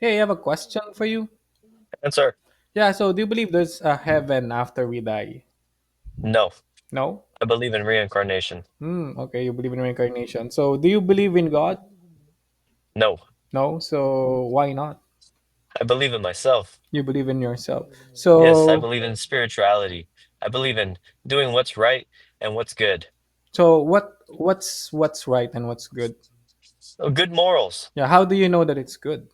Hey, I have a question for you. Answer. Yeah, so do you believe there's a heaven after we die? No. No? I believe in reincarnation. Okay, you believe in reincarnation. So do you believe in God? No. No? So why not? I believe in myself. You believe in yourself. Yes, I So believe in spirituality. I believe in doing what's right and what's good. what's right and what's good? Oh, good morals. Yeah, how do you know that it's good?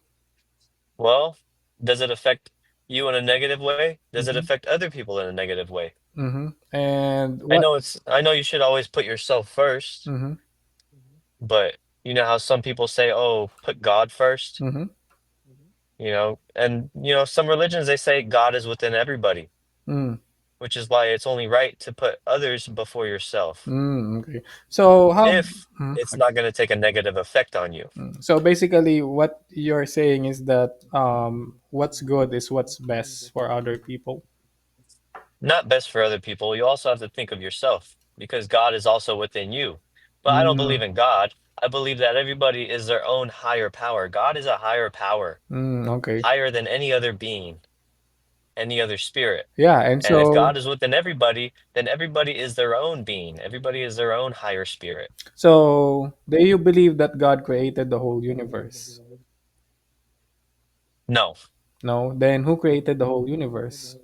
Well, does it affect you in a negative way? Does it Mm-hmm. affect other people in a negative way? Mm-hmm. And I what? know I know you should always put yourself first, Mm-hmm. but you know how some people say, "Oh, put God first." Mm-hmm. And some religions they say God is within everybody, Mm. which is why it's only right to put others before yourself. Okay. So how? If it's Okay. not going to take a negative effect on you. So basically, what you're saying is that what's good is what's best for other people. Not best for other people. You also have to think of yourself because God is also within you. But I don't believe Mm, in God. I believe that everybody is their own higher power. God is a higher power, okay. higher than any other being, any other spirit. Yeah, and And if so God is within everybody, then everybody is their own being. Everybody is their own higher spirit. do you believe that God created the whole universe? No, No. Then who created the whole universe?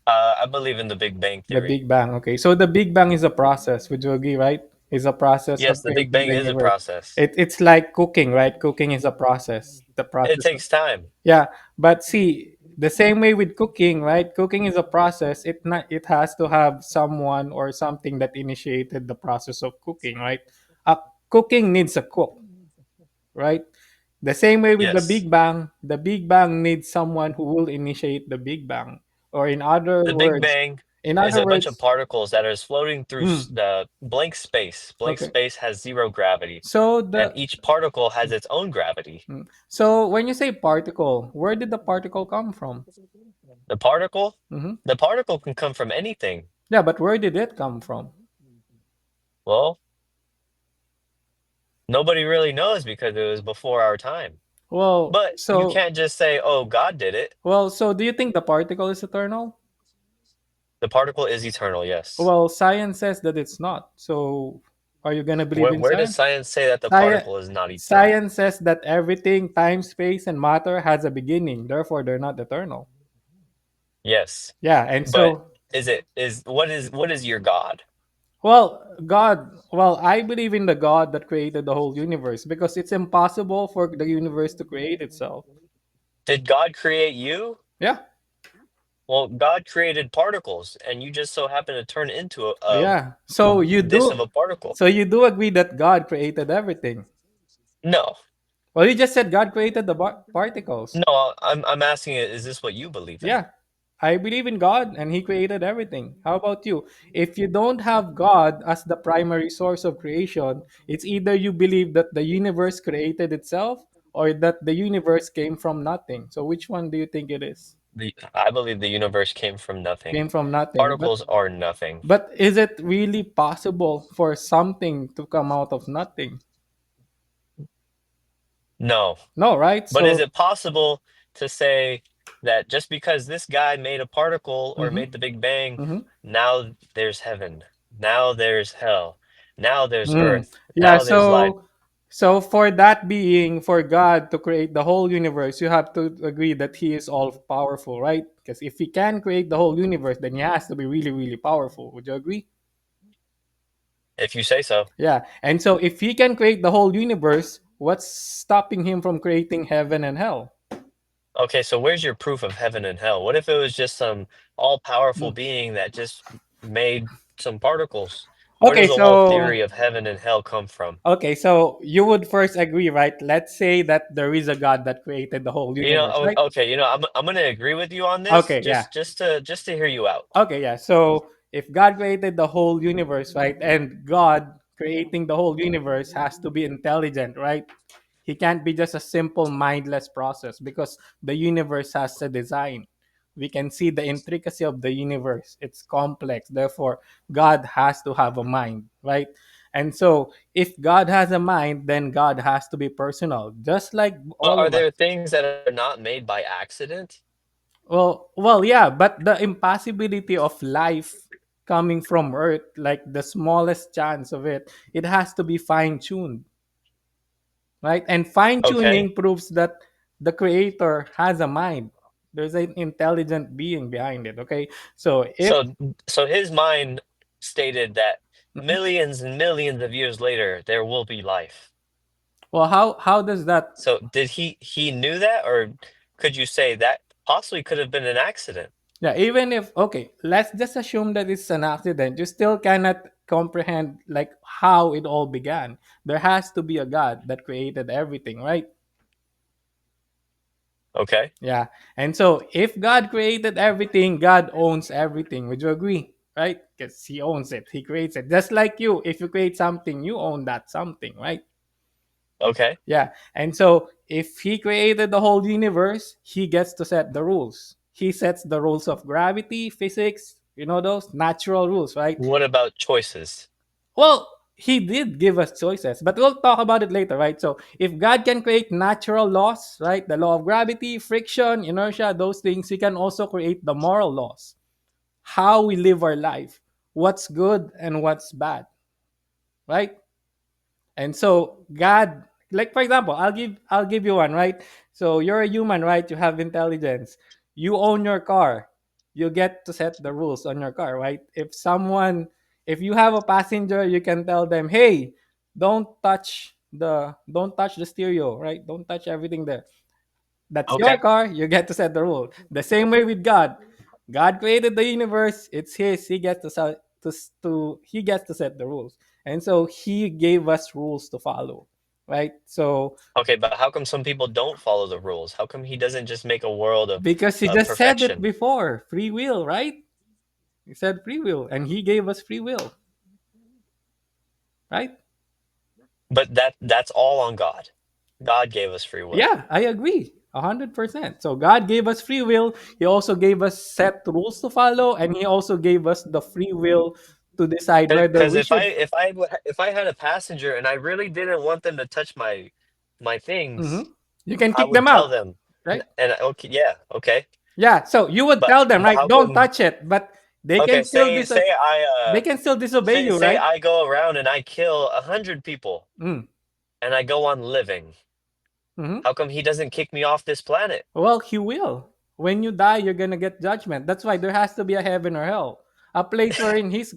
I believe in the Big Bang The Theory. Big Bang. Okay. So the Big Bang is a process. Would you agree, right? Is a process Yes, of the Big creating Bang the is a universe. process. It's like cooking, right? Cooking is a process. The It process of takes time. Yeah, but see, the same way with cooking, right? Cooking is a process. It has to have someone or something that initiated the process of cooking, right? Cooking needs a cook, right? The same way with Yes. The Big Bang needs someone who will initiate the Big Bang. Or The Big Bang is a bunch of particles that are floating through hmm, the blank space. Blank okay. space has zero gravity, So and each particle has its own gravity. so when you say particle, where did the particle come from? The particle, Hmm. the particle can come from anything. Yeah, but where did it come from? Well, nobody really knows because it was before our time. Well, But you so can't just say, "Oh, God did it." so do you think the particle is eternal? The particle is eternal, yes. Well, science says that it's not. So, are you gonna believe in Where does science? science say that the Science particle is not eternal? Science says that everything, time, space, and matter has a beginning. Therefore, they're not eternal. Yes. Yeah, and But so, what is your God? I believe in the God that created the whole universe because it's impossible for the universe to create itself. Did God create you? Yeah, Well, God created particles, and you just so happen to turn into yeah. this of a particle. So you do agree that God created everything. No, Well, you just said God created the particles. no, I'm asking it, is this what you believe in? Yeah, I believe in God and He created everything. How about you? If you don't have God as the primary source of creation, it's either you believe that the universe created itself or that the universe came from nothing. So which one do you think it is? I believe the universe came from nothing. Came from nothing. Particles are nothing. But is it really possible for something to come out of nothing? No. No, right? But is So, it possible to say that just because this guy made a particle or mhm, made the Big Bang, mhm. now there's heaven, now there's hell, now there's Mm. earth, Yeah, now there's life? so for that being, for God to create the whole universe, you have to agree that He is all powerful, right? Because if He can create the whole universe, then He has to be really, really powerful. Would you agree? If you say so. Yeah. And so if He can create the whole universe, what's stopping Him from creating heaven and hell? Okay, so where's your proof of heaven and hell? What if it was just some all-powerful Mm. being that just made some particles? Where Okay, does the whole so theory of heaven and hell come from? you would first agree, right? Let's say that there is a God that created the whole universe, right? Okay, I'm gonna agree with you on this, Okay, yeah. just to hear you out. Okay, yeah. So if God created the whole universe, right, and God creating the whole universe has to be intelligent, right? He can't be just a simple mindless process because the universe has a design. We can see the intricacy of the universe. It's complex. Therefore, God has to have a mind, right? And so, if God has a mind, then God has to be personal, just like But all are of us. there things that are not made by accident? Yeah, but the impossibility of life coming from Earth, like the smallest chance of it, it has to be fine tuned, right? And fine Okay. tuning proves that the creator has a mind. There's an intelligent being behind it. Okay, so if So his mind stated that Mhm. millions and millions of years later there will be life. Well, how does that? So did he knew that, or could you say that possibly could have been an accident? Yeah, even if okay, let's just assume that it's an accident. You still cannot comprehend like how it all began. There has to be a God that created everything, right? Okay. Yeah. And so if God created everything, God owns everything. Would you agree? Right? Because he owns it. He creates it. Just like you, if you create something, you own that something, right? Okay. Yeah. And so if he created the whole universe, he gets to set the rules. He sets the rules of gravity, physics, those natural rules, right? What about choices? Well, he did give us choices, but we'll talk about it later, right? So, if God can create natural laws, right, the law of gravity, friction, inertia, those things, he can also create the moral laws, how we live our life, what's good and what's bad, right? And so God, like for example, I'll give you one, right? So you're a human, right? You have intelligence. You own your car. You get to set the rules on your car, right? If you have a passenger, you can tell them, "Hey, don't touch the stereo, right? Don't touch everything there." That's your Okay. car. You get to set the rule. The same way with God. God created the universe. It's His. He gets to He gets to set the rules, and so He gave us rules to follow, right? So Okay, but how come some people don't follow the rules? How come he doesn't just make a world because He of just said it perfection? before, free will, right? He said free will, and He gave us free will, right? But that's all on God. God gave us free will. Yeah, I agree. 100%. So God gave us free will. He also gave us set rules to follow, and He also gave us the free will to decide whether Because we should. if I had a passenger and I really didn't want them to touch my things, Mhm. You can I kick would them tell out, them. right? And okay, yeah, okay. Yeah. So you would But tell them, but right? how Don't come? touch it, but they can Okay, still they can still disobey you, say right? I go around and I kill 100 people Mm. and I go on living. Hmm. How come he doesn't kick me off this planet? Well, He will. When you die, you're gonna get judgment. That's why there has to be a heaven or hell, a place wherein He's.